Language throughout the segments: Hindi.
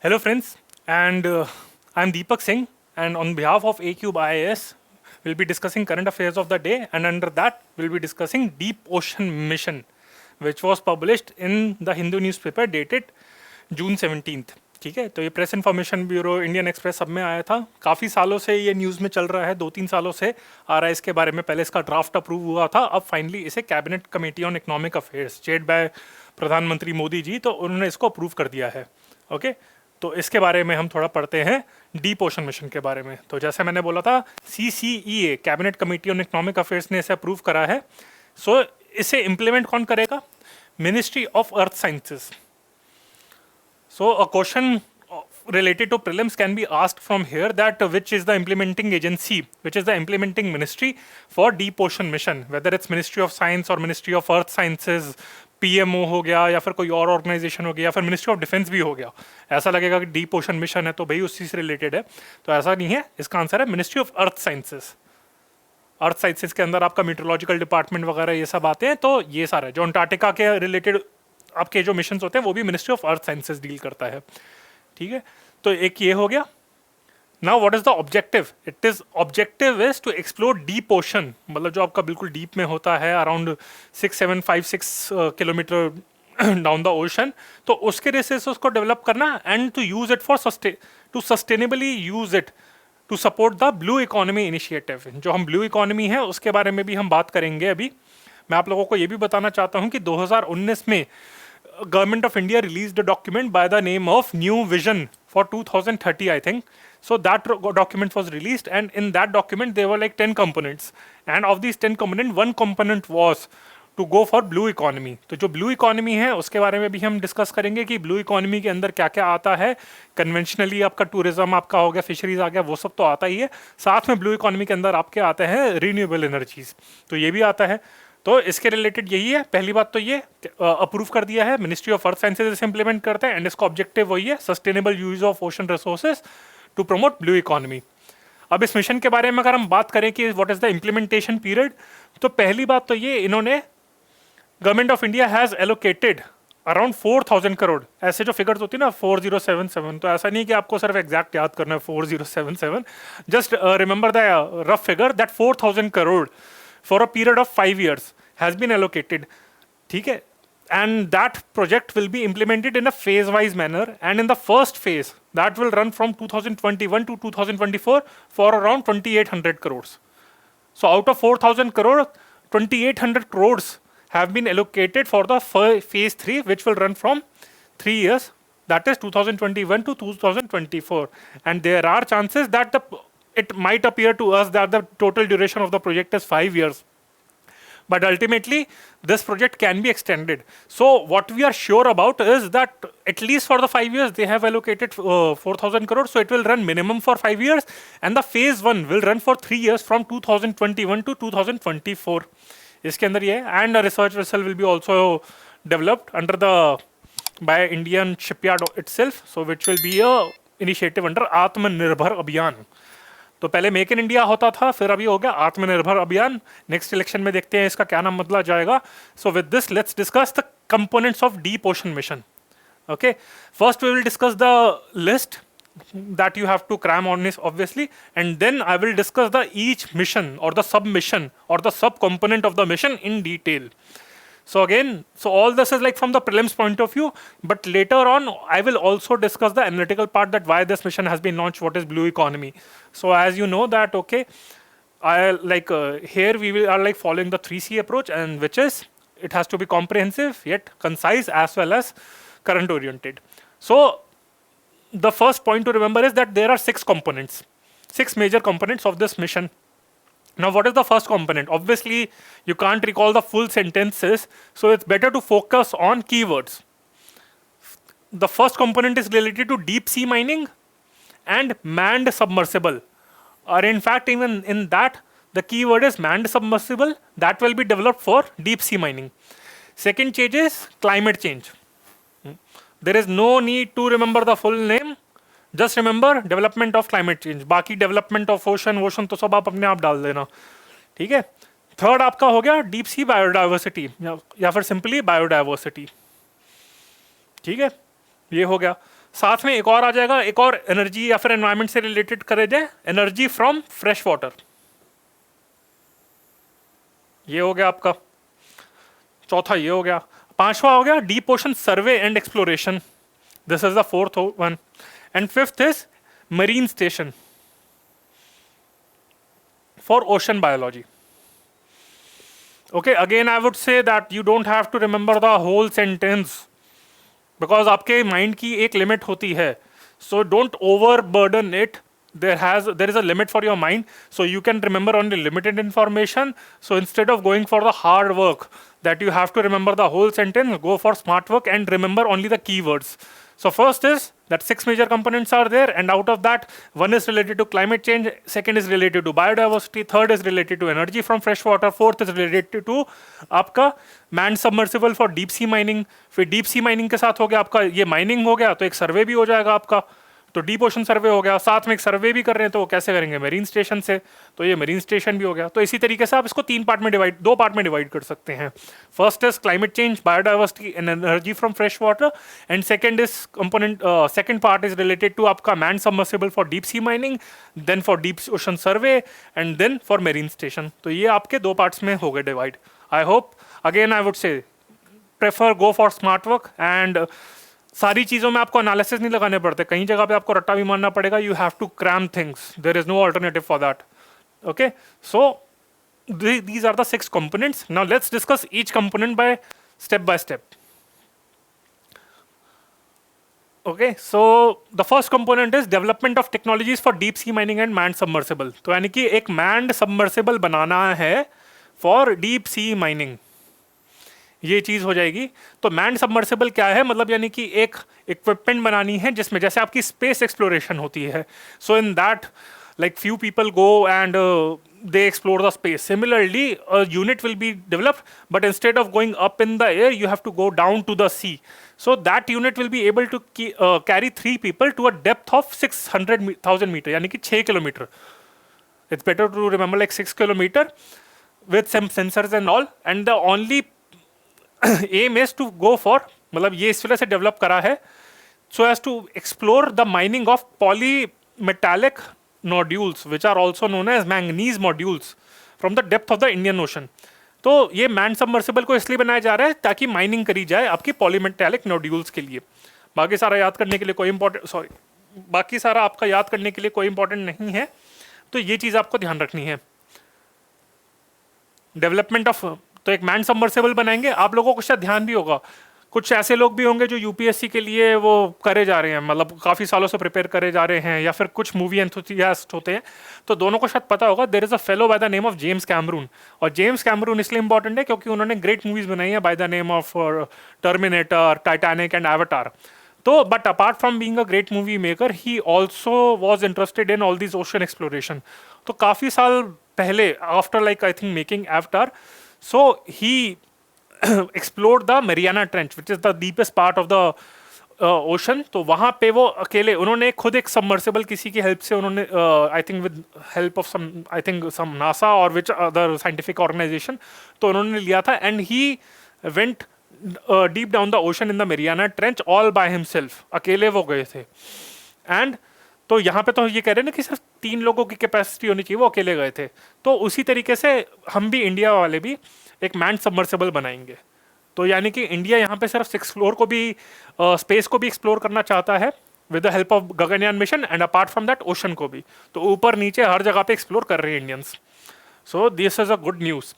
Hello, friends, and I'm Deepak Singh, and on behalf of ACube IAS, we'll be discussing current affairs of the day, and under that, we'll be discussing Deep Ocean Mission, which was published in the Hindu newspaper dated June 17th. ठीक है, तो ये press information bureau, Indian express सब में आया था। काफ़ी सालों से ये न्यूज़ में चल रहा है, 2-3 सालों से आ रहा है इसके बारे में। पहले इसका ड्राफ्ट अप्रूव हुआ था, अब फाइनली इसे cabinet committee on economic affairs chaired by प्रधानमंत्री मोदी जी, तो उन्होंने इसको अप्रूव कर दिया है। ओके, तो इसके बारे में हम थोड़ा पढ़ते हैं डीप ओशन मिशन के बारे में। तो जैसे मैंने बोला था, CCEA cabinet committee on economic affairs ने इसे अप्रूव करा है। सो इसे इम्प्लीमेंट कौन करेगा? Ministry of earth sciences. So a question related to prelims can be asked from here, that which is the implementing agency, which is the implementing ministry for Deep Ocean Mission, whether it's Ministry of Science or Ministry of Earth Sciences, PMO हो गया, या फिर कोई और ऑर्गेनाइजेशन हो गया, या फिर मिनिस्ट्री ऑफ डिफेंस भी हो गया। ऐसा लगेगा कि डीप ओशन मिशन है तो भाई उसी से रिलेटेड है, तो ऐसा नहीं है। इसका आंसर है ministry of earth sciences. Earth sciences के अंदर आपका मीटरोलॉजिकल डिपार्टमेंट वगैरह ये सब आते हैं, तो ये सारा जो अंटार्कटिका के रिलेटेड आपके जो मिशन होते हैं वो भी ministry of earth sciences deal करता है। ठीक है, तो एक ये हो गया। Now what is the objective? It is objective is to explore deep ocean, मतलब जो आपका बिल्कुल डीप में होता है, around 6756 kilometre down the ocean, तो उसके रिसोर्सेज को डेवलप करना and to use it for to sustainably use it to support the blue economy initiative. जो हम ब्लू इकोनॉमी है उसके बारे में भी हम बात करेंगे अभी। मैं आप लोगों को ये भी बताना चाहता हूँ कि 2019 में Government of India released a document by the name of New Vision for 2030, I think. So that document was released, and in that document there were like 10 components, and of these 10 components, one component was to go for blue economy. तो जो blue economy है उसके बारे में भी हम डिस्कस करेंगे कि blue economy के अंदर क्या क्या आता है। कन्वेंशनली आपका टूरिज्म आपका हो गया, फिशरीज आ गया, वो सब तो आता ही है। साथ में blue economy के अंदर आपके आते हैं रिन्यूएबल एनर्जीज, तो ये भी आता है। तो इसके रिलेटेड यही है। पहली बात तो ये अप्रूव कर दिया है, मिनिस्ट्री ऑफ अर्थ साइंसेज इसे इंप्लीमेंट करते हैं, एंड इसका ऑब्जेक्टिव वही है, sustainable use of ocean resources to promote blue economy. अब इस मिशन के बारे में अगर हम बात करें कि what is the implementation period, तो पहली बात तो ये, इन्होंने government of India has allocated around 4000 crore. ऐसे जो फिगर्स होती है ना 4077, तो ऐसा नहीं कि आपको सिर्फ एग्जैक्ट याद करना है 4077, just remember the rough figure that 4000 crore for a period of 5 years has been allocated. ठीक है, and that project will be implemented in a phase wise manner, and in the first phase that will run from 2021 to 2024 for around 2800 crores. So out of 4000 crore, 2800 crores have been allocated for the phase 3, which will run from 3 years, that is 2021 to 2024, and there are chances that it might appear to us that the total duration of the project is 5 years, but ultimately this project can be extended. So what we are sure about is that at least for the 5 years they have allocated 4000 crores, so it will run minimum for 5 years, and the phase 1 will run for 3 years from 2021 to 2024. इसके अंदर ये, and a research vessel will be also developed under the by Indian shipyard itself, so which will be a initiative under आत्मनिर्भर अभियान। तो पहले मेक इन इंडिया होता था, फिर अभी हो गया आत्मनिर्भर अभियान। नेक्स्ट इलेक्शन में देखते हैं इसका क्या नाम बदला जाएगा। So with this let's discuss the components of deep ocean mission. Okay, first we will discuss the list that you have to cram on this obviously, and then I will discuss the each mission or the sub mission or the sub component of the mission in detail. So again, so all this is like from the prelims point of view, but later on I will also discuss the analytical part, that why this mission has been launched, what is blue economy. So as you know that, okay, I like here we are like following the 3C approach, and which is it has to be comprehensive yet concise as well as current oriented. So the first point to remember is that there are 6 components, 6 major components of this mission. Now, what is the first component? Obviously, you can't recall the full sentences, so it's better to focus on keywords. The first component is related to deep sea mining and manned submersible. Or in fact, even in that, the keyword is manned submersible that will be developed for deep sea mining. Second change is climate change. There is no need to remember the full name. Just remember development of climate change. बाकी development of ocean तो सब आप अपने आप डाल देना, ठीक है। थर्ड आपका हो गया डीप सी बायोडाइवर्सिटी या फिर सिंपली बायोडाइवर्सिटी, ठीक है, ये हो गया। साथ में एक और आ जाएगा, एक और एनर्जी या फिर एनवायरमेंट से रिलेटेड करे जाए, एनर्जी फ्रॉम फ्रेश वाटर। ये हो गया आपका चौथा, ये हो गया। पांचवा हो गया deep ocean survey and exploration, this is the fourth one. And fifth is marine station for ocean biology. Okay, again I would say that you don't have to remember the whole sentence because आपके mind की एक limit होती है, so don't overburden it. There is a limit for your mind, so you can remember only limited information. So instead of going for the hard work that you have to remember the whole sentence, go for smart work and remember only the keywords. So first is that 6 major components are there, and out of that, one is related to climate change, second is related to biodiversity, third is related to energy from fresh water, fourth is related to आपका manned submersible for deep sea mining. फिर deep sea mining के साथ हो गया आपका ये mining हो गया, तो एक सर्वे भी हो जाएगा आपका, तो डीप ओशन सर्वे हो गया। साथ में एक सर्वे भी कर रहे हैं, तो वो कैसे करेंगे, मरीन स्टेशन से, तो ये मरीन स्टेशन भी हो गया। तो इसी तरीके से आप इसको दो पार्ट में डिवाइड कर सकते हैं। First is climate change, biodiversity and energy from fresh water, and second is component, second part is related to आपका man submersible for deep sea mining, then for deep ocean survey, and then for marine station. तो ये आपके दो पार्ट्स में हो गए divide. I hope, again I would say prefer go for smart work, and सारी चीज़ों में आपको एनालिसिस नहीं लगाने पड़ते, कहीं जगह पे आपको रट्टा भी मारना पड़ेगा। You have to cram things, there is no alternative for that. Okay, so these are the 6 components. Now let's discuss each component by step. Okay, so the first component is development of technologies for deep sea mining and manned submersible. तो यानी कि एक manned submersible बनाना है for deep sea mining, ये चीज़ हो जाएगी। तो मैंड सबमर्सिबल क्या है, मतलब यानी कि एक इक्विपमेंट बनानी है जिसमें जैसे आपकी स्पेस एक्सप्लोरेशन होती है, so in that like few people go and they explore the space. Similarly, a unit will be developed, but instead of going up in the air, you have to go down to the sea. So that unit will be able to carry 3 people to a depth of 600,000 meter, यानी कि 6 kilometre. It's better to remember like 6 kilometer with some sensors and all. And the only aim is to go for, मतलब ये इस वजह से डेवलप करा है, so as to explore the mining of polymetallic nodules which are also known as manganese modules from the depth of the Indian Ocean. तो ये मैन सबमर्सिबल को इसलिए बनाया जा रहा है ताकि माइनिंग करी जाए आपकी पॉलीमेटालिक नोड्यूल्स के लिए। बाकी सारा याद करने के लिए कोई बाकी सारा आपका याद करने के लिए कोई इंपॉर्टेंट नहीं है, तो ये चीज़ आपको ध्यान रखनी है। डेवलपमेंट ऑफ, तो एक मैन सबमर्सिबल बनाएंगे। आप लोगों को शायद ध्यान भी होगा, कुछ ऐसे लोग भी होंगे जो यूपीएससी के लिए वो करे जा रहे हैं, मतलब काफ़ी सालों से प्रिपेयर करे जा रहे हैं, या फिर कुछ मूवी एंथुसियास्ट होते हैं। तो दोनों को शायद पता होगा, there is a fellow by the name of James Cameron. और जेम्स कैमरून इसलिए इंपॉर्टेंट है क्योंकि उन्होंने ग्रेट मूवीज़ बनाई हैं by the name of Terminator, Titanic and Avatar. तो but apart from being a great movie maker, he also was interested in all this ocean exploration. तो काफ़ी साल पहले, after like I think making Avatar, so he explored the Mariana Trench, which is the deepest part of the ocean. तो वहाँ पे वो अकेले, उन्होंने खुद एक सबमर्सिबल किसी की हेल्प से, उन्होंने I think with help of some, I think some NASA और विच अदर साइंटिफिक ऑर्गेनाइजेशन, तो उन्होंने लिया था, and he went deep down the ocean in the Mariana trench all by himself, अकेले वो गए थे। एंड तो यहाँ पे तो ये कह रहे हैं ना कि सिर्फ 3 लोगों की कैपेसिटी होनी चाहिए, वो अकेले गए थे। तो उसी तरीके से हम भी, इंडिया वाले भी एक मैन सबमर्सिबल बनाएंगे। तो यानी कि इंडिया यहाँ पे सिर्फ 6 फ्लोर को भी, स्पेस को भी एक्सप्लोर करना चाहता है with the help of Gaganyaan mission, and apart from that ocean को भी। तो ऊपर नीचे हर जगह पे एक्सप्लोर कर रहे हैं Indians. So this is a good news.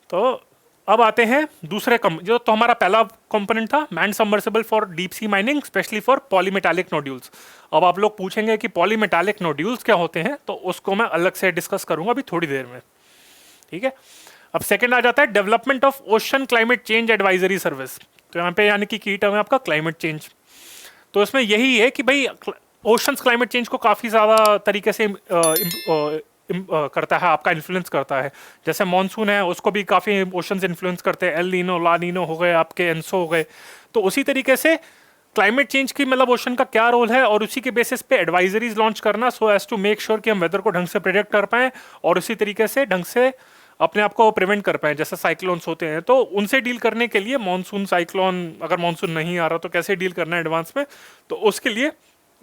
तो अब आते हैं दूसरे जो तो हमारा पहला कंपोनेंट था man submersible for deep sea mining, specially for polymetallic nodules. अब आप लोग पूछेंगे कि पॉलीमेटालिक नोड्यूल्स क्या होते हैं, तो उसको मैं अलग से डिस्कस करूंगा अभी थोड़ी देर में, ठीक है। अब सेकंड आ जाता है development of ocean climate change advisory service. तो यहाँ पे यानी कि की टर्म है आपका क्लाइमेट चेंज। तो इसमें यही है कि भाई ओशंस क्लाइमेट चेंज को काफ़ी ज़्यादा तरीके से करता है, आपका इन्फ्लुएंस करता है। जैसे मॉनसून है, उसको भी काफ़ी ओशंस इन्फ्लुएंस करते हैं, एल नीनो, ला नीनो हो गए, आपके एनसो हो गए। तो उसी तरीके से क्लाइमेट चेंज की, मतलब ओशन का क्या रोल है, और उसी के बेसिस पे एडवाइजरीज लॉन्च करना, so as to make sure कि हम वेदर को ढंग से प्रेडिक्ट कर पाएँ और उसी तरीके से ढंग से अपने आप को प्रिवेंट कर पाए, जैसे साइक्लोन्स होते हैं, तो उनसे डील करने के लिए मॉनसून साइक्लोन, अगर मॉनसून नहीं आ रहा तो कैसे डील करना है एडवांस में, तो उसके लिए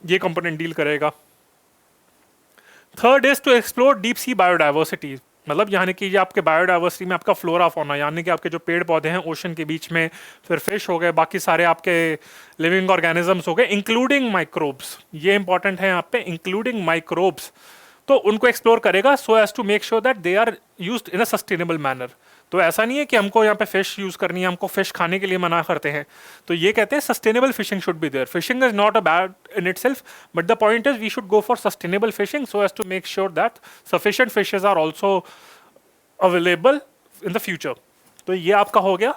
ये कंपोनेंट डील करेगा। Third is to explore deep sea biodiversity, मतलब यानी कि ये आपके बायोडाइवर्सिटी में आपका फ्लोरा फौना, यानी कि आपके जो पेड़ पौधे हैं ओशन के बीच में, फिर फिश हो गए, बाकी सारे आपके लिविंग ऑर्गेनिजम्स हो गए, इंक्लूडिंग माइक्रोब्स, ये इंपॉर्टेंट है यहाँ पे, इंक्लूडिंग माइक्रोब्स, तो उनको एक्सप्लोर करेगा so as to make sure that they are used in a sustainable manner. तो ऐसा नहीं है कि हमको यहाँ पे फिश यूज करनी है, हमको फिश खाने के लिए मना करते हैं, तो ये कहते हैं sustainable fishing should be there. Fishing is not a bad in itself, but the point is we should go for sustainable fishing so as to make sure that sufficient fishes are also available in the future. तो ये आपका हो गया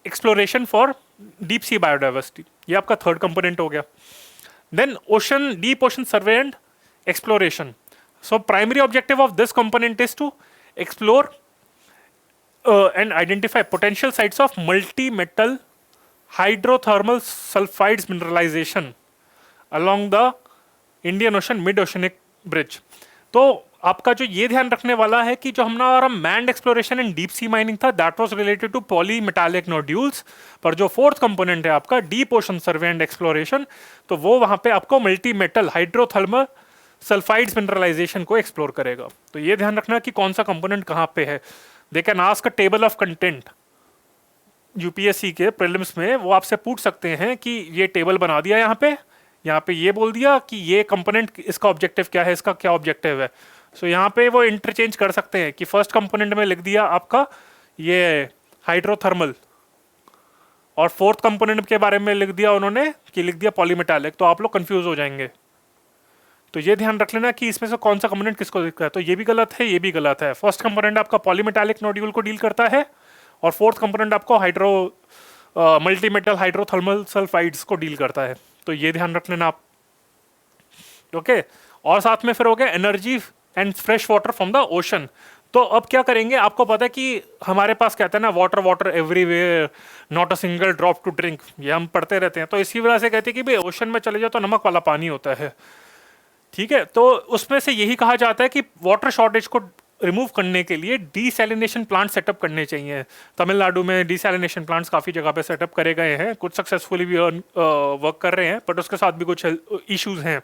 exploration for deep sea biodiversity, ये आपका थर्ड कंपोनेंट हो गया। Then ocean, deep ocean survey and exploration. So primary objective of this component is to explore and identify potential sites of multi-metal hydrothermal sulfides mineralization along the Indian Ocean mid-oceanic bridge। तो आपका जो ये ध्यान रखने वाला है कि जो हमारा manned exploration and deep sea mining था that was related to polymetallic nodules, पर जो फोर्थ कंपोनेंट है आपका deep ocean survey and exploration, तो वो वहां पे आपको multi metal hydrothermal sulphides mineralisation को एक्सप्लोर करेगा। तो ये ध्यान रखना कि कौन सा कंपोनेंट कहाँ पे है। दे can ask a table of content, UPSC के प्रीलिम्स में वो आपसे पूछ सकते हैं कि ये टेबल बना दिया यहाँ पे ये बोल दिया कि ये कंपोनेंट इसका ऑब्जेक्टिव क्या है, इसका क्या ऑब्जेक्टिव है। सो यहाँ पे वो इंटरचेंज कर सकते हैं कि फर्स्ट कंपोनेंट में लिख दिया आपका ये हाइड्रोथर्मल, और फोर्थ कंपोनेंट के बारे में लिख दिया उन्होंने कि लिख दिया पॉलीमेटालिक, तो आप लोग कंफ्यूज हो जाएंगे। तो ये ध्यान रख लेना कि इसमें से कौन सा कंपोनेंट किसको दिखता है। तो ये भी गलत है, ये भी गलत है। फर्स्ट कंपोनेंट आपका पॉलीमेटालिक नोड्यूल को डील करता है, और फोर्थ कंपोनेंट आपको मल्टीमेटल हाइड्रोथर्मल सल्फाइड्स को डील करता है। तो ये ध्यान रख लेना आप, ओके। और साथ में फिर हो गया energy and fresh water from the ocean. तो अब क्या करेंगे, आपको पता है कि हमारे पास कहते हैं ना water water everywhere, not a single drop to drink, ये हम पढ़ते रहते हैं। तो इसी वजह से कहते हैं कि भाई ओशन में चले जाओ तो नमक वाला पानी होता है, ठीक है। तो उसमें से यही कहा जाता है कि वाटर शॉर्टेज को रिमूव करने के लिए डीसैलिनेशन प्लांट सेटअप करने चाहिए। तमिलनाडु में डीसैलिनेशन प्लांट्स काफ़ी जगह पे सेटअप करे गए हैं, कुछ सक्सेसफुली भी वर्क कर रहे हैं, बट उसके साथ भी कुछ इश्यूज हैं,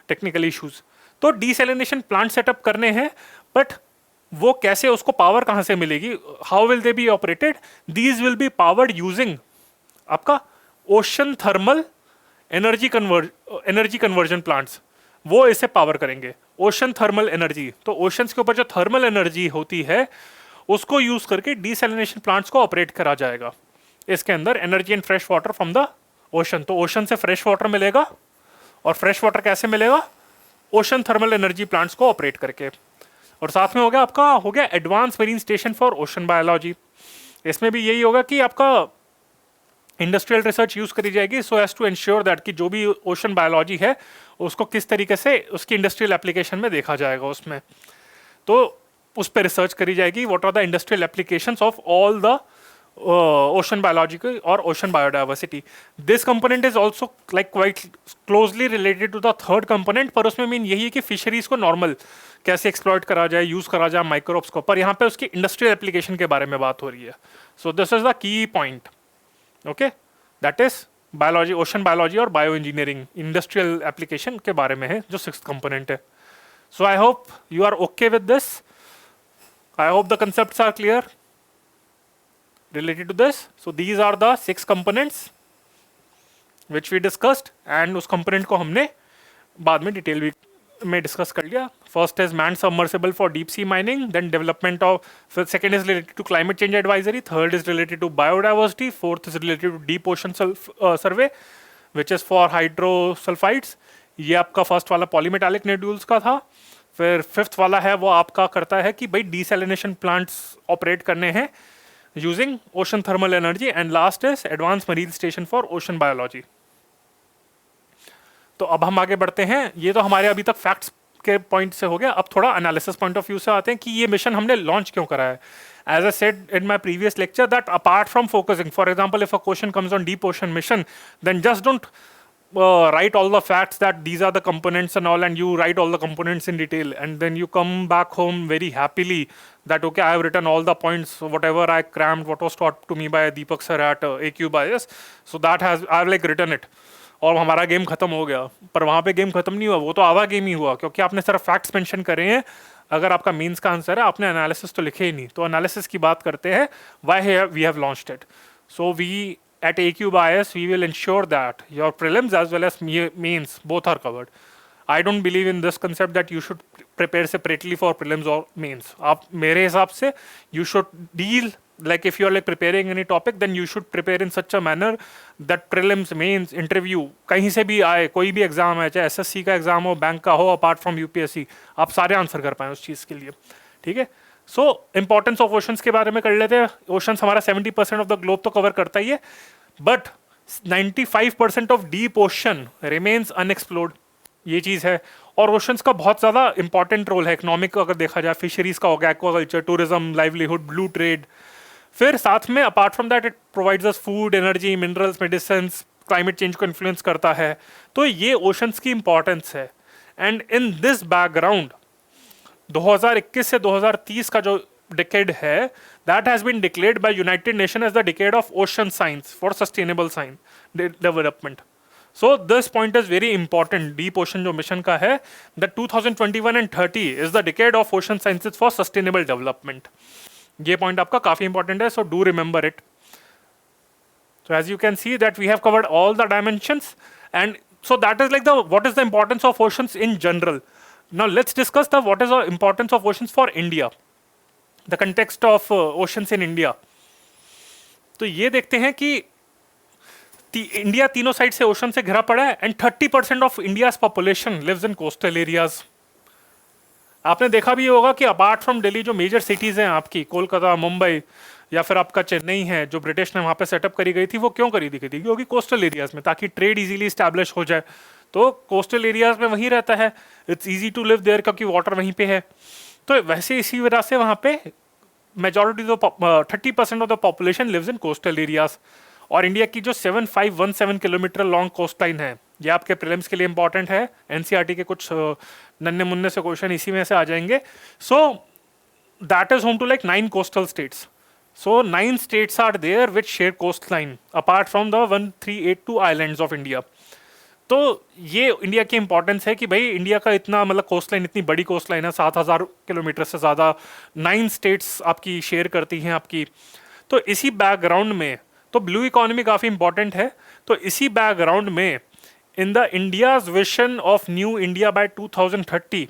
टेक्निकल इश्यूज। तो डीसैलिनेशन प्लांट सेटअप करने हैं, बट वो कैसे, उसको पावर कहाँ से मिलेगी, how will they be operated, these will be powered using आपका ocean thermal energy conversion plants, वो इसे पावर करेंगे। ओशन थर्मल एनर्जी, तो ओशंस के ऊपर जो थर्मल एनर्जी होती है उसको यूज करके डीसैलिनेशन प्लांट्स को ऑपरेट करा जाएगा। इसके अंदर energy and fresh water from the ocean, तो ओशन से फ्रेश वाटर मिलेगा, और फ्रेश वाटर कैसे मिलेगा, ओशन थर्मल एनर्जी प्लांट्स को ऑपरेट करके। और साथ में हो गया advance marine station for ocean biology. इसमें भी यही होगा कि आपका इंडस्ट्रियल रिसर्च यूज करी जाएगी so as to ensure that कि जो भी ओशन बायोलॉजी है उसको किस तरीके से उसकी इंडस्ट्रियल एप्लीकेशन में देखा जाएगा उसमें, तो उस पर रिसर्च करी जाएगी। What are the industrial applications of all the ocean biology और ocean biodiversity. This component is also like quite closely related to the third component, पर उसमें मीन यही है कि फिशरीज को नॉर्मल कैसे एक्सप्लॉइट करा जाए, यूज करा जाए माइक्रोब्स को, पर यहाँ पे उसकी इंडस्ट्रियल एप्लीकेशन के बारे में बात हो रही है। So this is the key point, okay, that is biology, ocean biology और बायो इंजीनियरिंग इंडस्ट्रियल एप्लीकेशन के बारे में है जो सिक्स्थ कंपोनेंट है। So I hope you are okay with this, I hope the concepts are clear related to this. So these are the 6 components which we discussed, and उस component को हमने बाद में डिटेल में डिस्कस कर लिया। First is man submersible for deep sea mining, then development of, second is related to climate change advisory, third is related to biodiversity, fourth is related to deep ocean survey which is for hydrosulphides. ये आपका फर्स्ट वाला पॉलीमेटालिक नोड्यूल्स का था। फिर फिफ्थ वाला है वो आपका करता है कि भाई डीसैलिनेशन प्लांट्स ऑपरेट करने हैं using ocean thermal energy, and last is advance marine station for ocean biology. तो अब हम आगे बढ़ते हैं। ये तो हमारे अभी तक फैक्ट्स के पॉइंट से हो गया, अब थोड़ा एनालिसिस पॉइंट ऑफ व्यू से आते हैं कि ये मिशन हमने लॉन्च क्यों करा है। As I said in my previous lecture that apart from focusing, for example, if a question comes on deep ocean mission, then just don't write all the facts that these are the components and all, and you write all the components in detail, and then you come back home very happily that okay, I have written all the points, whatever I crammed, what was taught to me by Deepak sir at AQ Bias, so that has I have like written it, और हमारा गेम खत्म हो गया. पर वहाँ पे गेम खत्म नहीं हुआ, वो तो आवा गेम ही हुआ, क्योंकि आपने सिर्फ फैक्ट्स मेंशन करे हैं. अगर आपका मीन्स का आंसर है, आपने एनालिसिस तो लिखे ही नहीं. तो एनालिसिस की बात करते हैं, why we have launched it. So we at AQ Bias, we will ensure that your prelims as well as mains both are covered. I don't believe in this concept that you should prepare separately for prelims or mains. आप मेरे हिसाब से you should deal like if you are like preparing any topic, then you should prepare in such a manner that prelims, mains, interview कहीं से भी आए, कोई भी एग्जाम है, चाहे SSC का एग्जाम हो, बैंक का हो, apart from UPSC, आप सारे आंसर कर पाएं उस चीज़ के लिए. ठीक है. सो इंपॉर्टेंस ऑफ ओशंस के बारे में कर लेते हैं. ओशंस हमारा 70% ऑफ द ग्लोब तो कवर करता ही है, but 95% of deep ocean remains unexplored. ये चीज़ है. और ओशंस का बहुत ज़्यादा इंपॉर्टेंट रोल है इकोनॉमिक, अगर देखा जाए फिशरीज का हो गया, aquaculture, tourism, livelihood, blue trade. फिर साथ में apart from that it provides us food, energy, minerals, medicine, climate change को इन्फ्लुएंस करता है. तो ये ओशंस की इंपॉर्टेंस है. एंड इन दिस बैकग्राउंड 2021 से 2030 का जो डिकेड है, that has been declared by United Nations as the decade of ocean science for sustainable science development. So this point is very important. Deep Ocean जो मिशन का है, that 2021 and 30 is the decade of ocean sciences for sustainable development. ये point आपका काफी important है, so do remember it. So as you can see that we have covered all the dimensions, and so that is like the what is the importance of oceans in general. Now let's discuss the what is the importance of oceans for India. The context of oceans in India. तो ये देखते हैं कि इंडिया तीनों साइड से ओशन से घिरा पड़ा है, and 30% of India's population lives in coastal areas. आपने देखा भी होगा कि अपार्ट फ्रॉम दिल्ली जो मेजर सिटीज हैं आपकी, कोलकाता, मुंबई या फिर आपका चेन्नई है, जो ब्रिटिश ने वहाँ पे सेटअप करी गई थी, वो क्यों करी गई थी? क्योंकि कोस्टल एरियाज में, ताकि ट्रेड इजीली इस्टेब्लिश हो जाए. तो कोस्टल एरियाज में वहीं रहता है, it's easy to live there, क्योंकि वाटर वहीं पे है. तो वैसे इसी वजह से वहाँ पे majority 30% of the population lives in coastal areas. और इंडिया की जो 7517 किलोमीटर लॉन्ग कोस्ट लाइन है, ये आपके प्रीलिम्स के लिए इंपॉर्टेंट है. एनसीईआरटी के कुछ नन्हे मुन्ने से क्वेश्चन इसी में से आ जाएंगे. So that is home to like 9 coastal states. So 9 states are there which share coastline apart from the 1382 islands of India. तो ये इंडिया की इंपॉर्टेंस है कि भाई इंडिया का इतना मतलब कोस्ट लाइन, इतनी बड़ी कोस्ट लाइन है, 7000 किलोमीटर से ज़्यादा, 9 स्टेट्स आपकी शेयर करती हैं आपकी. तो इसी बैकग्राउंड में तो ब्लू इकोनॉमी काफ़ी इंपॉर्टेंट है. तो इसी बैकग्राउंड में in the India's vision of new India by 2030,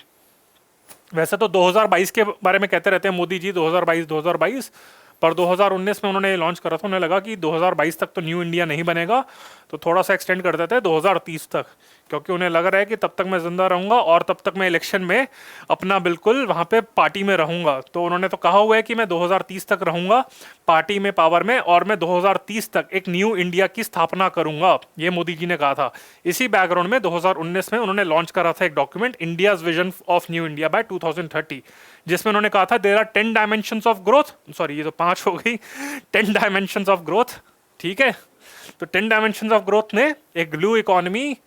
वैसे तो 2022 के बारे में कहते रहते हैं मोदी जी, 2022, पर 2019 में उन्होंने लॉन्च करा था. उन्हें लगा कि 2022 तक तो न्यू इंडिया नहीं बनेगा, तो थोड़ा सा एक्सटेंड कर देते हैं 2030 तक, क्योंकि उन्हें लग रहा है कि तब तक मैं जिंदा रहूंगा और तब तक मैं इलेक्शन में अपना बिल्कुल वहाँ पे पार्टी में रहूंगा. तो उन्होंने तो कहा हुआ है कि मैं 2030 तक रहूंगा पार्टी में, पावर में, और मैं 2030 तक एक न्यू इंडिया की स्थापना करूंगा. ये मोदी जी ने कहा था. इसी बैकग्राउंड में 2019 में उन्होंने लॉन्च करा था एक document, India's vision of new India by 2030, जिसमें उन्होंने कहा था there are 10 dimensions of growth. Sorry, ये तो 5 हो गई. 10 डायमेंशंस ऑफ ग्रोथ. ठीक है. तो 10 डायमेंशंस ऑफ ग्रोथ में एक ब्लू इकोनॉमी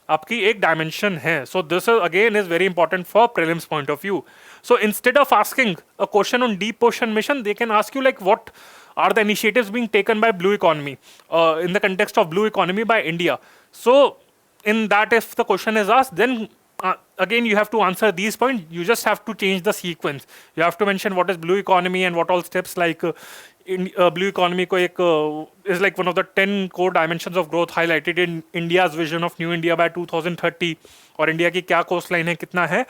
आपकी एक डायमेंशन है. So this again is very important for prelims point of view. So instead of asking a question on deep ocean mission, they can ask you like what are the initiatives being taken by blue economy in the context of blue economy by India. So in that, if the question is asked, then again you have to answer these points. You just have to change the sequence. You have to mention what is blue economy and what all steps like blue economy को एक is like one of the 10 core dimensions of growth highlighted in India's vision of new India by 2030. और इंडिया की क्या कोस्ट लाइन है, कितना है,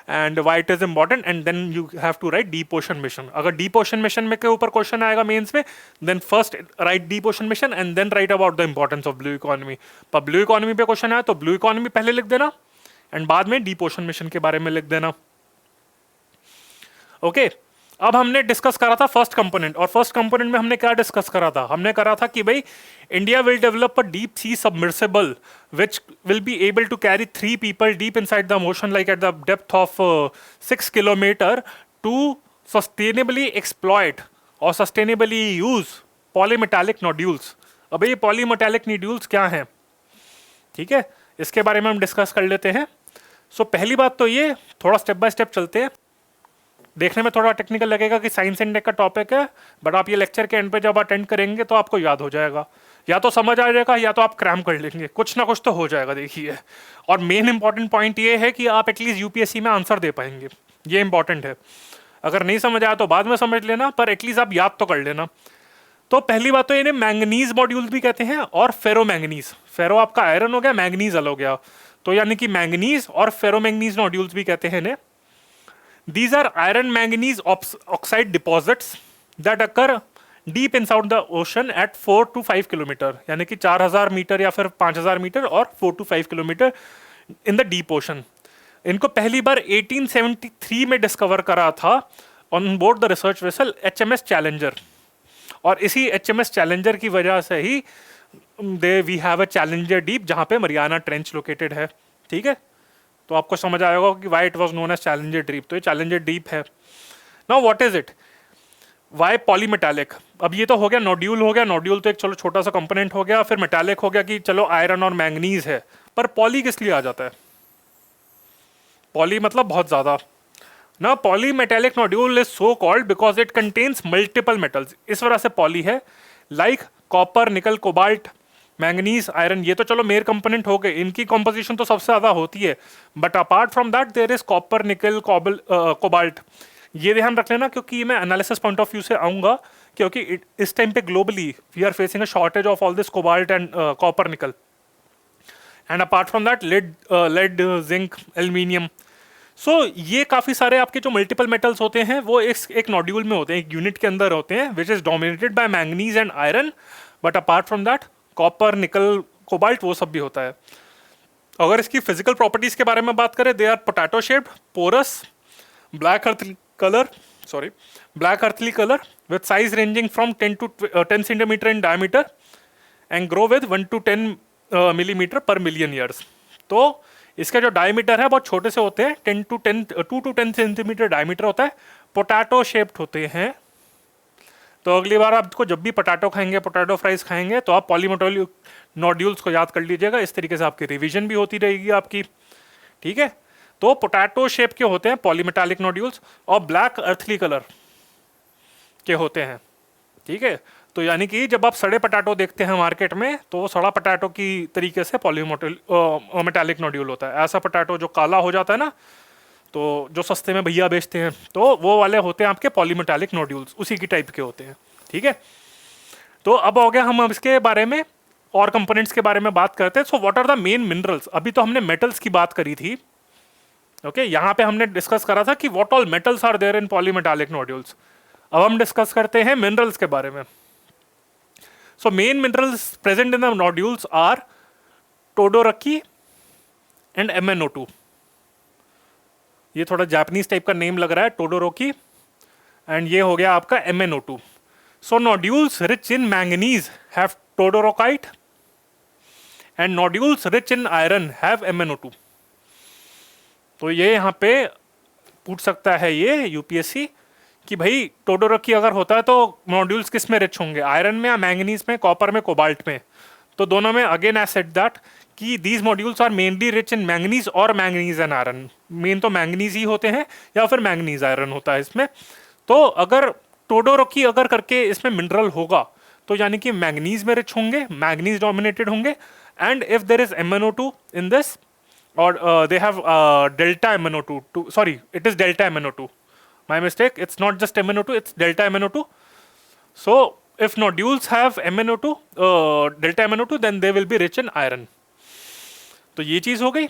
and why it is important, and then you have to write deep ocean mission. अगर डीप ओशन मिशन में के ऊपर क्वेश्चन आएगा मेंस में, then first write deep ocean mission and then write about the importance of blue economy. पर ब्लू इकोनॉमी पे क्वेश्चन आया तो ब्लू इकोनॉमी पहले लिख देना एंड बाद में डीप ओशन मिशन के बारे में लिख देना. ओके. अब हमने डिस्कस करा था फर्स्ट कंपोनेंट, और फर्स्ट कंपोनेंट में हमने क्या डिस्कस करा था? हमने करा था कि भाई India will develop a deep C submersible which will be able to carry 3 people deep inside the ocean, like at the depth of 6 kilometer, to sustainably exploit or sustainably use polymetallic nodules. अब ये polymetallic nodules क्या हैं? ठीक है, इसके बारे में हम डिस्कस कर लेते हैं। सो पहली बात तो ये, थोड़ा स्टेप बाय स्टेप चलते हैं। देखने में थोड़ा टेक्निकल लगेगा कि साइंस एंड टेक का टॉपिक है, बट आप ये लेक्चर के एंड पे जब अटेंड करेंगे तो आपको याद हो जाएगा, या तो समझ आ जाएगा या तो आप क्रैम कर लेंगे, कुछ ना कुछ तो हो जाएगा, देखिए। और मेन इंपॉर्टेंट पॉइंट ये है कि आप एटलीस्ट यूपीएससी में आंसर दे पाएंगे, ये इंपॉर्टेंट है। अगर नहीं समझ आया तो बाद में समझ लेना, पर एटलीस्ट आप याद तो कर लेना। तो पहली बात तो इन्हें मैंगनीज मॉड्यूल्स भी कहते हैं और फेरो मैंगनीज। फेरो आपका आयरन हो गया, मैंगनीज अलग हो गया, तो यानी कि मैंगनीज और फेरो मैंगनीज मॉड्यूल्स भी कहते हैं इन्हें। These are iron manganese oxide deposits that occur deep inside the ocean at 4 to 5 kilometre, यानी कि 4000 मीटर या फिर 5000 मीटर और 4 to 5 kilometre in the deep ocean. इनको पहली बार 1873 में डिस्कवर करा था on board the research vessel HMS Challenger, और इसी HMS चैलेंजर की वजह से ही we have a Challenger Deep जहाँ पे मरियाना ट्रेंच लोकेटेड है। ठीक है, तो आपको समझ आएगा कि why it was known as Challenger Deep, तो ये चैलेंजर डीप है। Now what is it, why polymetallic. अब ये तो हो गया नोड्यूल, हो गया नोड्यूल तो एक चलो छोटा सा कंपोनेंट हो गया, फिर मेटालिक हो गया कि चलो आयरन और मैंगनीज है, पर पॉली किस लिए आ जाता है? पॉली मतलब बहुत ज्यादा ना। Polymetallic nodule is so called because it contains multiple metals, इस वजह से पॉली है। Like copper, nickel, cobalt, manganese, iron, ये तो चलो मेयर कंपोनेंट हो गए, इनकी कॉम्पोजिशन तो सबसे ज्यादा होती है, but apart from that there is copper, nickel, cobalt. ये ध्यान रख लेना क्योंकि मैं एनालिसिस पॉइंट ऑफ व्यू से आऊंगा, क्योंकि इस टाइम पे globally we are facing a shortage of all this cobalt and copper, nickel, and apart from that lead, zinc, aluminium. सो ये काफ़ी सारे आपके जो मल्टीपल मेटल्स होते हैं वो एक नोड्यूल में होते हैं, एक यूनिट के अंदर होते हैं, which is dominated by manganese and iron, but apart from that copper, nickel, cobalt वो सब भी होता है। अगर इसकी फिजिकल प्रॉपर्टीज के बारे में बात करें, they are potato shaped, porous, black earthly colour with size ranging from 10 centimetre in diameter and grow with 1 to 10 millimetre per million years. तो इसका जो डायमीटर है बहुत छोटे से होते हैं, 2 to 10 सेंटीमीटर डायमीटर होता है, पोटैटो शेप्ड होते हैं। तो अगली बार आपको जब भी पोटैटो खाएंगे, पोटैटो फ्राइज खाएंगे, तो आप पॉलीमेटालिक नोड्यूल्स को याद कर लीजिएगा, इस तरीके से आपकी रिवीजन भी होती रहेगी आपकी। ठीक है, तो पोटैटो शेप के होते हैं पॉलीमेटालिक नोड्यूल्स और ब्लैक अर्थली कलर के होते हैं। ठीक है, तो यानी कि जब आप सड़े पोटैटो देखते हैं मार्केट में, तो वो सड़ा पोटैटो की तरीके से पॉलीमेटालिक नोड्यूल होता है। ऐसा पोटैटो जो काला हो जाता है ना, तो जो सस्ते में भैया बेचते हैं, तो वो वाले होते हैं आपके पॉलीमेटालिक नोड्यूल्स, उसी की टाइप के होते हैं। ठीक है, तो अब हो गया, हम अब इसके बारे में और कंपोनेंट्स के बारे में बात करते हैं। So what are the main minerals. अभी तो हमने मेटल्स की बात करी थी, ओके, यहाँ पे हमने डिस्कस करा था कि what all metals are there in polymetallic nodules. अब हम डिस्कस करते हैं मिनरल्स के बारे में। So main minerals present in the nodules are todorokite and MnO2। ये थोड़ा जापानीज टाइप का नेम लग रहा है, टोडोरोकी, एंड ये हो गया आपका MnO2। So nodules rich in manganese have todorokite and nodules rich in iron have MnO2। तो ये यहाँ पे पूछ सकता है ये यूपीएससी कि भाई टोडोरोकी अगर होता है तो नोड्यूल्स किस में रिच होंगे, आयरन में या मैंगनीज में, कॉपर में, कोबाल्ट में? तो दोनों में अगेन आई सेड दैट कि these modules are mainly rich in manganese और मैंगनीज एंड आयरन। मेन तो मैंगनीज ही होते हैं या फिर मैंगनीज आयरन होता है इसमें। तो अगर टोडोरोकी अगर करके इसमें मिनरल होगा तो यानी कि मैंगनीज में रिच होंगे, मैंगनीज डोमिनेटेड होंगे, and if there is MnO2 in this और they have delta MnO2 sorry, it is delta MnO2, my mistake, it's not just MnO2, it's delta MnO2. So if nodules have MnO2 delta MnO2, then they will be rich in iron. तो ये चीज हो गई।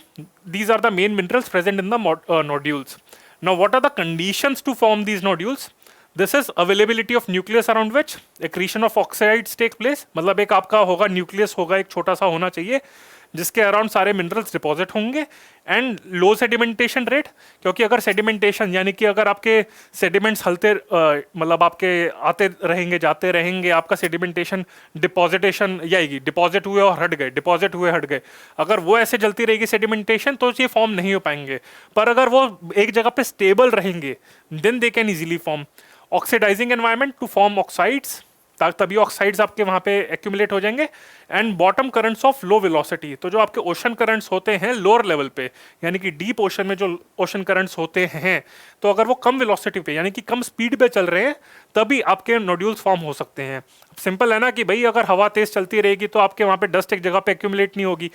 These are the main minerals present in the nodules. Now what are the conditions to form these nodules? This is availability of nucleus around which accretion of oxides take place। मतलब एक आपका होगा न्यूक्लियस होगा, एक छोटा सा होना चाहिए जिसके अराउंड सारे मिनरल्स डिपॉजिट होंगे, एंड लो सेडिमेंटेशन रेट, क्योंकि अगर सेडिमेंटेशन यानी कि अगर आपके सेडिमेंट्स हलते मतलब आपके आते रहेंगे जाते रहेंगे, आपका सेडिमेंटेशन डिपॉजिटेशन आएगी, डिपॉजिट हुए और हट गए, डिपॉजिट हुए हट गए, अगर वो ऐसे जलती रहेगी सेडिमेंटेशन तो ये फॉर्म नहीं हो पाएंगे। पर अगर वो एक जगह पे स्टेबल रहेंगे then they can easily form. Oxidising environment to form oxides तभी ऑक्साइड्स आपके वहाँ पे एक्यूमुलेट हो जाएंगे। And bottom currents of low velocity, तो जो आपके ओशन करंट्स होते हैं लोअर लेवल पे, यानी कि डीप ओशन में जो ओशन करंट्स होते हैं, तो अगर वो कम वेलोसिटी पे यानी कि कम स्पीड पे चल रहे हैं तभी आपके नोड्यूल्स फॉर्म हो सकते हैं। सिंपल है ना कि भाई अगर हवा तेज चलती रहेगी तो आपके वहाँ पे डस्ट एक जगह पे एक्यूमुलेट नहीं होगी।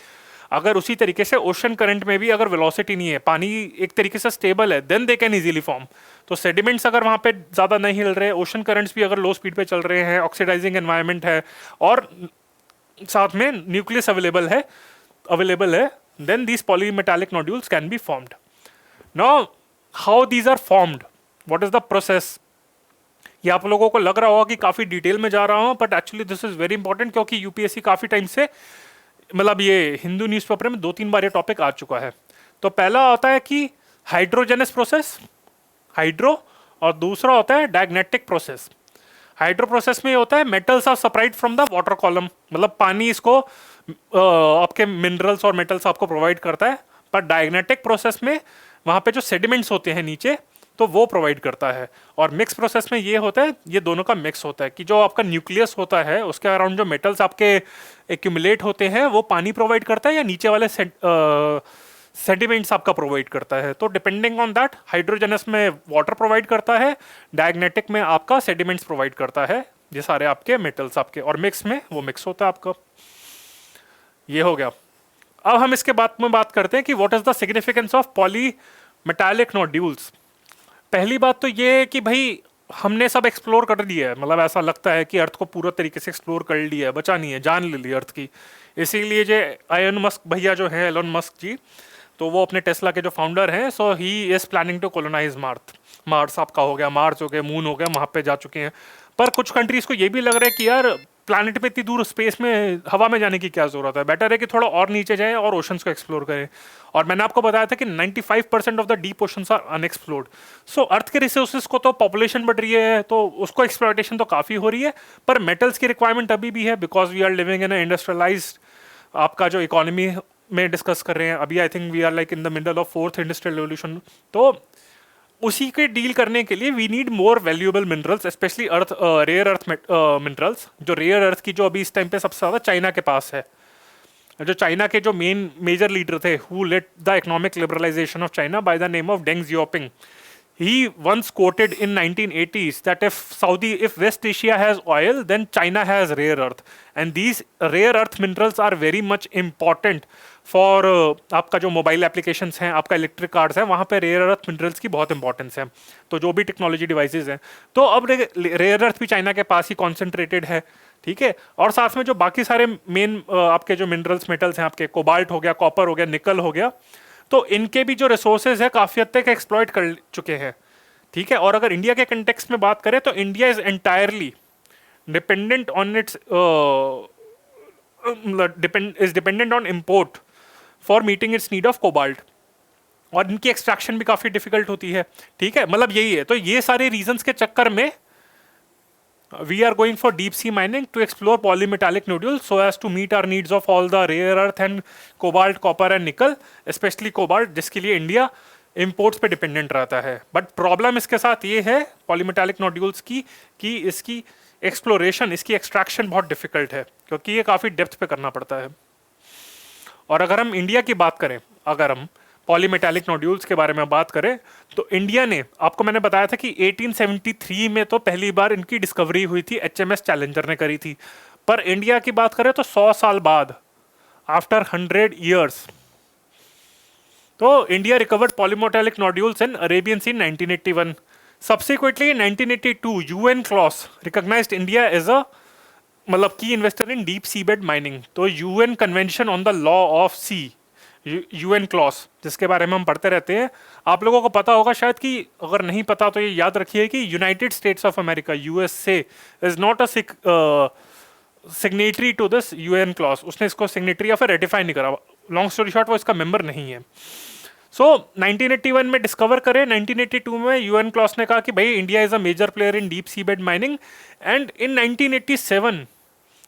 अगर उसी तरीके से ओशन करंट में भी अगर वेलोसिटी नहीं है, पानी एक तरीके से स्टेबल है, then they can easily form. तो सेडिमेंट्स अगर वहाँ पे ज़्यादा नहीं हिल रहे, ओशन करंट्स भी अगर लो स्पीड पे चल रहे हैं, ऑक्सीडाइजिंग एनवायरनमेंट है और साथ में न्यूक्लियस अवेलेबल है, then these polymetallic nodules can be formed. Now how these are formed, what is the process. ये आप लोगों को लग रहा होगा कि काफ़ी डिटेल में जा रहा हूँ, but actually this is very important, क्योंकि यूपीएससी काफ़ी टाइम से, मतलब ये हिंदू न्यूज़पेपर में 2-3 बार ये टॉपिक आ चुका है। तो पहला होता है कि हाइड्रोजेनस प्रोसेस, हाइड्रो, और दूसरा होता है डायग्नेटिक प्रोसेस। हाइड्रो प्रोसेस में होता है metals are supplied from the water column, मतलब पानी इसको आपके मिनरल्स और मेटल्स आपको प्रोवाइड करता है। पर डायग्नेटिक प्रोसेस में वहाँ पे जो सेडिमेंट्स होते हैं नीचे, तो वो प्रोवाइड करता है। और मिक्स प्रोसेस में ये होता है, ये दोनों का मिक्स होता है कि जो आपका न्यूक्लियस होता है उसके अराउंड जो मेटल्स आपके एक्यूमुलेट होते हैं वो पानी प्रोवाइड करता है या नीचे वाले सेडिमेंट्स आपका प्रोवाइड करता है। तो डिपेंडिंग ऑन दैट, हाइड्रोजनस में वाटर प्रोवाइड करता है, डायग्नेटिक में आपका सेडिमेंट्स प्रोवाइड करता है, ये सारे आपके मेटल्स आपके, और मिक्स में वो मिक्स होता है आपका। ये हो गया। अब हम इसके बाद में बात करते हैं कि what is the significance of polymetallic nodules. पहली बात तो ये है कि भाई हमने सब एक्सप्लोर कर लिया है, मतलब ऐसा लगता है कि अर्थ को पूरा तरीके से एक्सप्लोर कर लिया है, बचा नहीं है, जान ले ली अर्थ की। इसीलिए जो आयन मस्क भैया जो है, एलोन मस्क जी, तो वो अपने टेस्ला के जो फाउंडर हैं, so he is planning to colonise Mars आपका हो गया, मार्स हो गया, मून हो गया, वहाँ पे जा चुके हैं। पर कुछ कंट्रीज को ये भी लग रहा है कि यार प्लैनेट पे इतनी दूर स्पेस में हवा में जाने की क्या जरूरत है, बेटर है कि थोड़ा और नीचे जाए और ओशंस को एक्सप्लोर करें। और मैंने आपको बताया था कि 95% of the deep oceans are unexplored. So earth के रिसोर्सेज को तो पॉपुलेशन बढ़ रही है तो उसको एक्सप्लॉयटेशन तो काफ़ी हो रही है, पर मेटल्स की रिक्वायरमेंट अभी भी है, because we are living in industrialised आपका जो इकोनॉमी में डिस्कस कर रहे हैं अभी। I think we are like in the middle of 4th industrial revolution. तो उसी के डील करने के लिए we need more valuable minerals, specially rare earth minerals. जो रेयर अर्थ की जो अभी इस टाइम पे सबसे ज़्यादा चाइना के पास है, जो चाइना के जो मेजर लीडर थे, who led the economic liberalisation of China by the name of Deng Xiaoping, he once quoted in 1980s that if West Asia has oil, then China has rare earth, and these rare earth minerals are very much important for आपका जो मोबाइल एप्लीकेशंस हैं, आपका इलेक्ट्रिक कार्स हैं, वहाँ पे रेयर अर्थ मिनरल्स की बहुत इंपॉर्टेंस है। तो जो भी टेक्नोलॉजी डिवाइसेज हैं, तो अब रेयर अर्थ भी चाइना के पास ही कॉन्सेंट्रेटेड है, ठीक है। और साथ में जो बाकी सारे मेन आपके जो मिनरल्स मेटल्स हैं, आपके कोबाल्ट हो गया, कॉपर हो गया, निकल हो गया, तो इनके भी जो रिसोर्सेज है काफ़ी हद तक एक्सप्लॉइट कर चुके हैं, ठीक है। और अगर इंडिया के कंटेक्स्ट में बात करें तो India is entirely dependent on it's dependent on import for meeting it's need of cobalt, और इनकी एक्सट्रैक्शन भी काफ़ी डिफिकल्ट होती है, ठीक है। मतलब यही है। तो ये सारे रीजंस के चक्कर में we are going for deep sea mining to explore polymetallic nodules so as to meet our needs of all the rare earth and cobalt, copper and nickel, especially cobalt, जिसके लिए इंडिया imports पे डिपेंडेंट रहता है। बट प्रॉब्लम इसके साथ ये है पॉलीमेटालिक नोड्यूल्स की कि इसकी एक्सप्लोरेशन, इसकी एक्सट्रैक्शन बहुत डिफिकल्ट है, क्योंकि ये काफ़ी डेप्थ पे करना पड़ता है। और अगर हम इंडिया की बात करें, अगर हम पॉलीमेटालिक नोड्यूल्स के बारे में बात करें, तो इंडिया ने, आपको मैंने बताया था कि 1873 में तो पहली बार इनकी डिस्कवरी हुई थी, एचएमएस चैलेंजर ने करी थी। पर इंडिया की बात करें तो 100 साल बाद, आफ्टर 100 ईयर्स, तो India recovered polymetallic nodules in Arabian sea 1981। Subsequently in 1982 UNCLOS recognised India as a मतलब की investor in deep seabed mining. तो UN convention on the law of sea, UNCLOS, जिसके बारे में हम पढ़ते रहते हैं, आप लोगों को पता होगा शायद, कि अगर नहीं पता तो ये याद रखिए कि United States of America, USA, is not a signatory to this UN clause. उसने इसको सिग्नेटरी या फिर रेटिफाई नहीं करा। लॉन्ग स्टोरी शॉर्ट, वो इसका मेंबर नहीं है। सो 1981 में डिस्कवर करे, 1982 में यूएन क्लॉस ने कहा कि भाई India is a major player in deep seabed mining, and in 1987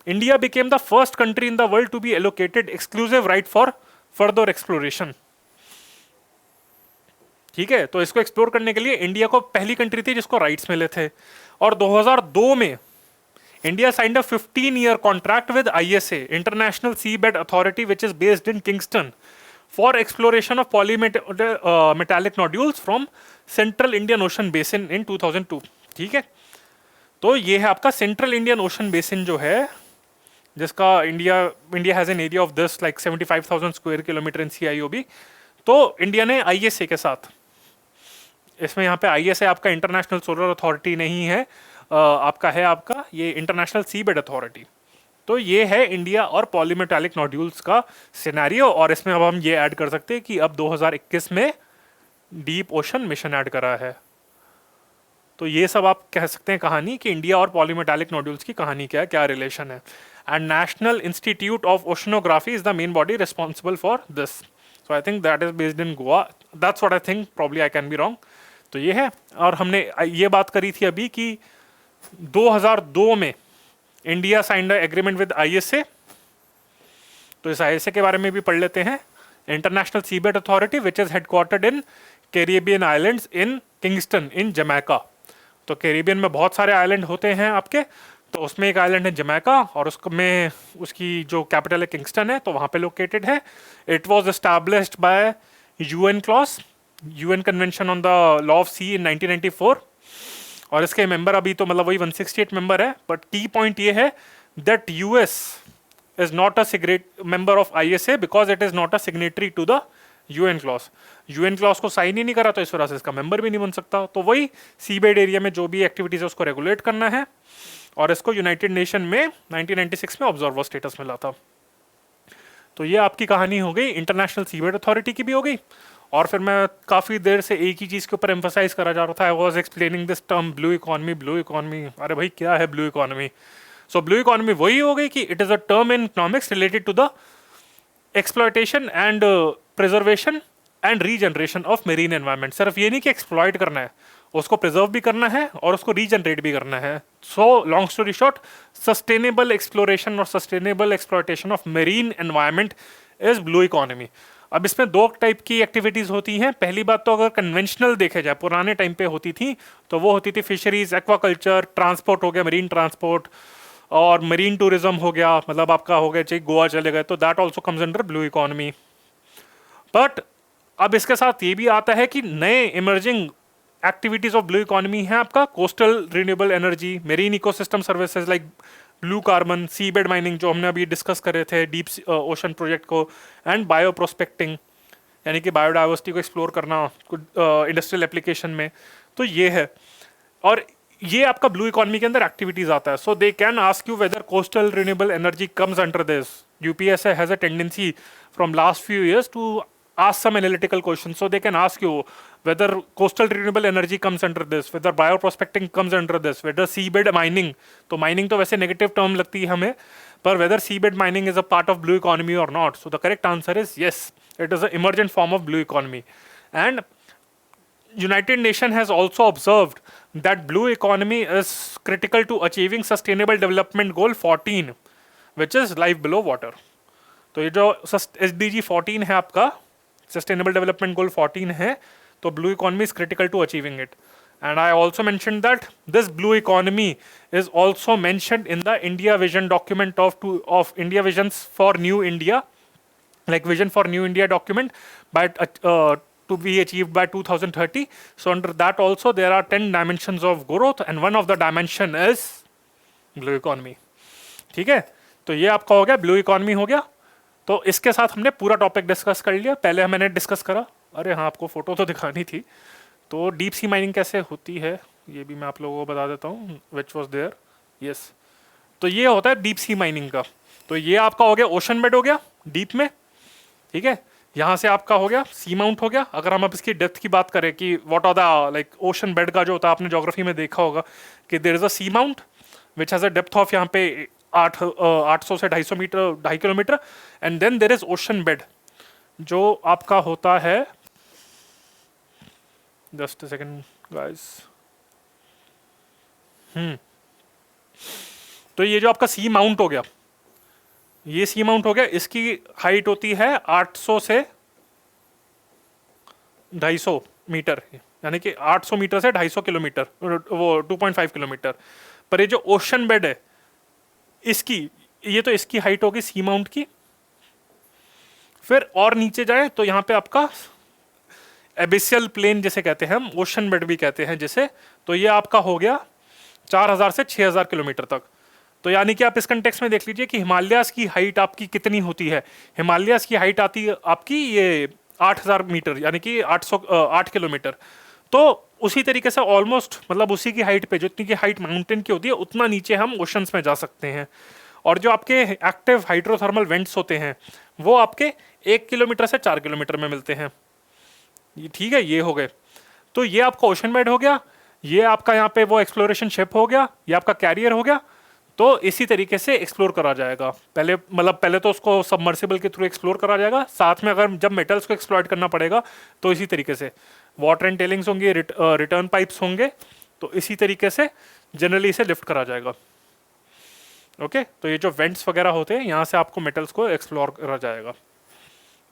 India became the first country in the world to be allocated exclusive right for further exploration, ठीक है। तो इसको एक्सप्लोर करने के लिए इंडिया को पहली कंट्री थी जिसको राइट्स मिले थे। और 2002 में India signed a 15-year contract with ISA, International Seabed Authority, which is based in Kingston, for exploration of polymetallic nodules from Central Indian Ocean Basin in 2002. ठीक है, तो ये है आपका सेंट्रल इंडियन ओशन बेसिन जो है, जिसका India has an area of this like 75,000 square kilometre in CIOB. तो इंडिया ने ISA के साथ, इसमें यहाँ पे ISA आपका इंटरनेशनल सोलर अथॉरिटी नहीं है, आपका है आपका ये इंटरनेशनल सीबेड अथॉरिटी. तो ये है इंडिया और पॉलीमेटालिक नोड्यूल्स का सिनेरियो. और इसमें अब हम ये ऐड कर सकते हैं कि अब 2021 में डीप ओशन मिशन ऐड करा है. तो ये सब आप कह सकते हैं कहानी कि इंडिया और पॉलीमेटालिक नोड्यूल्स की कहानी क्या है, क्या रिलेशन है. And national institute of oceanography is the main body responsible for this. So I think that is based in Goa. That's what I think, probably I can be wrong. तो ये है. और हमने ये बात करी थी अभी कि 2002 में India signed agreement with ISA. तो इस ISA के बारे में भी पढ़ लेते हैं. International seabed authority which is headquartered in Caribbean islands in Kingston in Jamaica. तो कैरिबियन में बहुत सारे आइलैंड होते हैं आपके, तो उसमें एक आइलैंड है जमैका और उसमें उसकी जो कैपिटल है किंगस्टन है, तो वहाँ पे लोकेटेड है. It was established by UN clause, UN convention on the law of sea in 1994. और इसके मेंबर अभी तो मतलब वही 168 मेंबर है. बट की पॉइंट ये है that US is not a member of ISA because it is not a signatory to the UN clause. UN clause को साइन ही नहीं करा, तो इस वजह से इसका मेंबर भी नहीं बन सकता. तो वही सीबेड एरिया में जो भी एक्टिविटीज है उसको रेगुलेट करना है. और इसको यूनाइटेड नेशन में 1996 में ऑब्जर्वर स्टेटस मिला था. तो ये आपकी कहानी हो गई, इंटरनेशनल सीबेड अथॉरिटी की भी हो गई. और फिर मैं काफ़ी देर से एक ही चीज़ के ऊपर एम्फोसाइज करा जा रहा था. I was explaining this term blue economy, blue economy. अरे भाई क्या है blue economy? So blue economy वही हो गई कि it is a term in economics related to the exploitation and preservation and regeneration of marine environment. सिर्फ ये नहीं कि एक्सप्लॉयट करना है, उसको प्रिजर्व भी करना है और उसको रीजनरेट भी करना है. So long story short, sustainable exploration और sustainable exploitation of marine environment is blue economy. अब इसमें दो टाइप की एक्टिविटीज होती हैं. पहली बात तो अगर कन्वेंशनल देखे जाए, पुराने टाइम पे होती थी, तो वो होती थी फिशरीज, एक्वाकल्चर, ट्रांसपोर्ट हो गया, मरीन ट्रांसपोर्ट, और मरीन टूरिज्म हो गया, मतलब आपका हो गया चाहिए गोवा चले गए, तो that also comes under blue economy. But अब इसके साथ ये भी आता है कि नए emerging activities of blue economy है आपका coastal renewable energy, marine ecosystem services like blue carbon, seabed mining जो हमने अभी डिस्कस कर रहे थे, डीप ओशन प्रोजेक्ट को, एंड बायो प्रोस्पेक्टिंग यानी कि बायोडाइवर्सिटी को एक्सप्लोर करना इंडस्ट्रियल एप्लीकेशन में. तो ये है, और ये आपका ब्लू इकोनॉमी के अंदर एक्टिविटीज आता है. So they can ask you whether coastal renewable energy comes under this. UPSC has a tendency from last few years to ask some analytical questions. So they can ask you whether coastal renewable energy comes under this, whether bioprospecting comes under this, whether seabed mining. तो mining तो वैसे negative term लगती है हमें, पर whether seabed mining is a part of blue economy or not. So the correct answer is yes. It is an emergent form of blue economy. And United Nations has also observed that blue economy is critical to achieving Sustainable Development Goal 14, which is life below water. तो ये जो SDG 14 है आपका, सस्टेनेबल डेवलपमेंट गोल 14 है, तो blue economy is critical to achieving it. And I also mention that this blue economy is also mentioned in the India vision document of India vision for new India, like vision for new India document by to be achieved by 2030. So under that also there are 10 dimensions of growth and one of the dimension is blue economy. ठीक है, तो ये आपका हो गया ब्लू इकोनॉमी हो गया. तो इसके साथ हमने पूरा टॉपिक डिस्कस कर लिया. पहले मैंने डिस्कस करा, अरे हाँ आपको फोटो तो दिखानी थी, तो डीप सी माइनिंग कैसे होती है ये भी मैं आप लोगों को बता देता हूँ, विच वॉज देयर. यस, तो ये होता है डीप सी माइनिंग का. तो ये आपका हो गया ओशन बेड हो गया डीप में, ठीक है. यहाँ से आपका हो गया सी माउंट हो गया. अगर हम अब इसकी डेप्थ की बात करें कि what are the like ocean bed का जो होता है, आपने ज्योग्राफी में देखा होगा कि there is a sea mount which has a depth of यहाँ पे 800 से 250 metre, 2.5 kilometre. And then there is ocean bed जो आपका होता है, जस्ट अ सेकंड गाइस. तो ये जो आपका सी माउंट हो गया, ये सी माउंट हो गया, इसकी हाइट होती है 800 से 250 मीटर, यानी कि 800 मीटर से 250 किलोमीटर, वो 2.5 किलोमीटर. पर ये जो ओशन बेड है इसकी, ये तो इसकी हाइट होगी सी माउंट की। फिर और नीचे जाए तो यहाँ पे आपका एबिसियल प्लेन जिसे कहते हैं हम, ओशन बेड भी कहते हैं जिसे, तो ये आपका हो गया 4000 से 6000 किलोमीटर तक। तो यानी कि आप इस कंटेक्स्ट में देख लीजिए कि हिमालयास की हाइट आपकी कितनी होती है। हिमालयास की हाइट आती है आपकी ये 8000 मीटर, यानी कि 8 किलोमीटर। तो उसी तरीके से ऑलमोस्ट मतलब उसी की हाइट पे, जितनी की हाइट माउंटेन की होती है उतना नीचे हम ओशंस में जा सकते हैं। और जो आपके एक्टिव हाइड्रोथर्मल वेंट्स होते हैं वो आपके 1 किलोमीटर से 4 किलोमीटर में मिलते हैं। ठीक है, ये हो गए। तो ये आपका ओशन बेड हो गया, ये आपका यहाँ पे वो एक्सप्लोरेशन शिप हो गया, ये आपका कैरियर हो गया। तो इसी तरीके से एक्सप्लोर करा जाएगा। पहले मतलब पहले तो उसको सबमर्सिबल के थ्रू एक्सप्लोर करा जाएगा, साथ में अगर जब मेटल्स को एक्सप्लॉइट करना पड़ेगा तो इसी तरीके से वाटर एंड टेलिंग्स होंगे, रिटर्न पाइप्स होंगे, तो इसी तरीके से जनरली इसे लिफ्ट करा जाएगा। ओके, तो ये जो वेंट्स वगैरह होते हैं यहाँ से आपको मेटल्स को एक्सप्लोर करा जाएगा।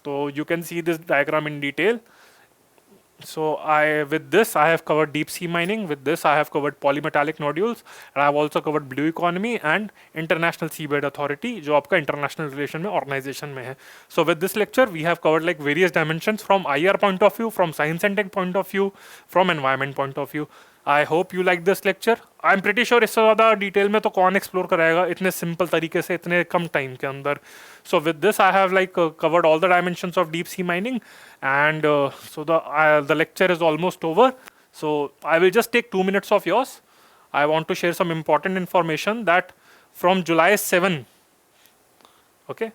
तो you can see this diagram in detail. So with this I have covered deep sea mining. With this I have covered polymetallic nodules, and I have also covered blue economy and International Seabed Authority, जो आपका international relation में organization में है. So with this lecture we have covered like various dimensions from IR point of view, from science and tech point of view, from environment point of view. I hope you like this lecture. I'm pretty sure इससे ज़्यादा डिटेल में तो कौन एक्सप्लोर कराएगा इतने सिंपल तरीके से इतने कम टाइम के अंदर. So with this I have like covered all the dimensions of deep sea mining, and so the lecture is almost over. So I will just take 2 minutes of yours. I want to share some important information that from July 7. Okay.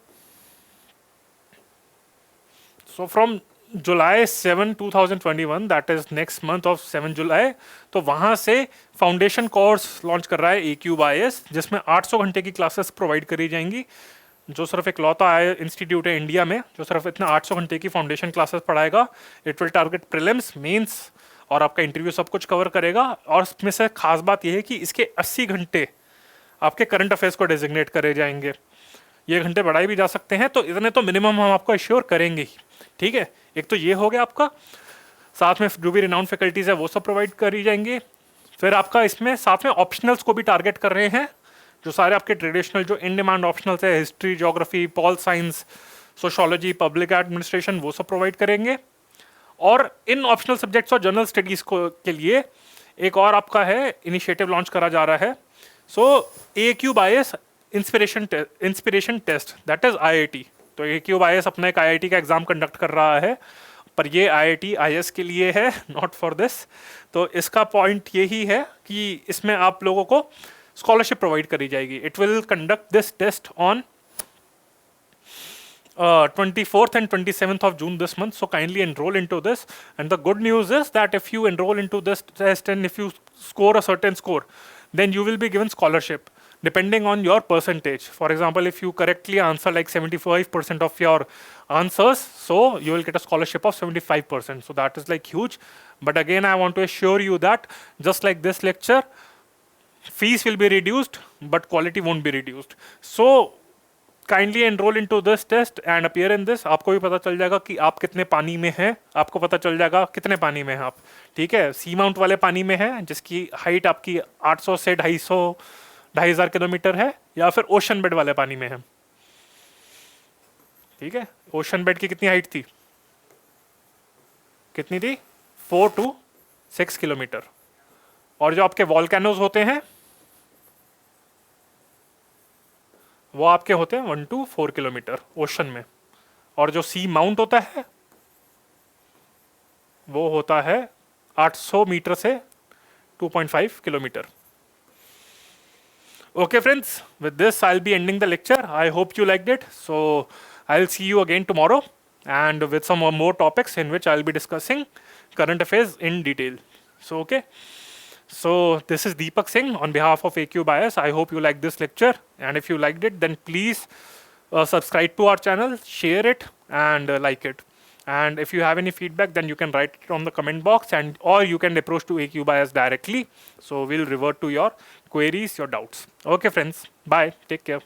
So from July 7, 2021, that is next month of 7 July, तो वहाँ से फाउंडेशन कोर्स लॉन्च कर रहा है AQBIS, जिसमें 800 घंटे की क्लासेस प्रोवाइड करी जाएंगी, जो सिर्फ एक लौता इंस्टीट्यूट है इंडिया में जो सिर्फ इतने 800 घंटे की फाउंडेशन क्लासेस पढ़ाएगा. It will target prelims, mains और आपका इंटरव्यू सब कुछ कवर करेगा. और इसमें से खास बात यह है कि इसके 80 घंटे आपके करंट अफेयर्स को डेजिग्नेट करे जाएंगे. ये घंटे बढ़ाए भी जा सकते हैं, तो इतने तो मिनिमम हम आपको एश्योर करेंगे ही. ठीक है, एक तो ये हो गया आपका. साथ में जो भी रिनाउंड फैकल्टीज है वो सब प्रोवाइड करी जाएंगे. फिर आपका इसमें साथ में ऑप्शनल्स को भी टारगेट कर रहे हैं, जो सारे आपके ट्रेडिशनल जो इन डिमांड ऑप्शनल्स है, history, geography, pol science, sociology, public administration, वो सब प्रोवाइड करेंगे. और इन ऑप्शनल सब्जेक्ट्स और जनरल स्टडीज़ को के लिए एक और आपका है इनिशिएटिव लॉन्च करा जा रहा है. So AQBIS inspiration test, that is IIT. तो AQBIS अपना एक IIT का एग्जाम कंडक्ट कर रहा है, पर ये IIT IS के लिए है, नॉट फॉर दिस. तो इसका पॉइंट यही है कि इसमें आप लोगों को स्कॉलरशिप प्रोवाइड करी जाएगी. It will conduct this test on 24th and 27th of June this month. So kindly enroll into this. And the good news is that if you enroll into this test and if you score a certain score, then you will be given scholarship depending on your percentage. For example, if you correctly answer like 75% of your answers, so you will get a scholarship of 75%. So that is like huge. But again, I want to assure you that just like this lecture, fees will be reduced, but quality won't be reduced. So kindly enrol into this test and appear in this. आपको भी पता चल जाएगा कि आप कितने पानी में हैं, आपको पता चल जाएगा कितने पानी में हैं आप. ठीक है, सी माउंट वाले पानी में है जिसकी हाइट आपकी 800 से 250 किलोमीटर है, या फिर ओशन बेड वाले पानी में है. ठीक है, ओशन बेड की कितनी हाइट थी, कितनी थी, 4 to 6 किलोमीटर. और जो आपके वॉल्केनोज होते हैं वो आपके होते हैं 1 to 4 किलोमीटर ओशन में. और जो सी माउंट होता है वो होता है 800 मीटर से 2.5 kilometre. Okay friends, with this I'll be ending the lecture. I hope you liked it. So I'll see you again tomorrow and with some more topics in which I'll be discussing current affairs in detail. So okay. So this is Deepak Singh on behalf of AQBIS. I hope you liked this lecture, and if you liked it, then please subscribe to our channel, share it, and like it. And if you have any feedback, then you can write it on the comment box, or you can approach to AQBIS directly. So we'll revert to your queries, your doubts. Okay, friends. Bye. Take care.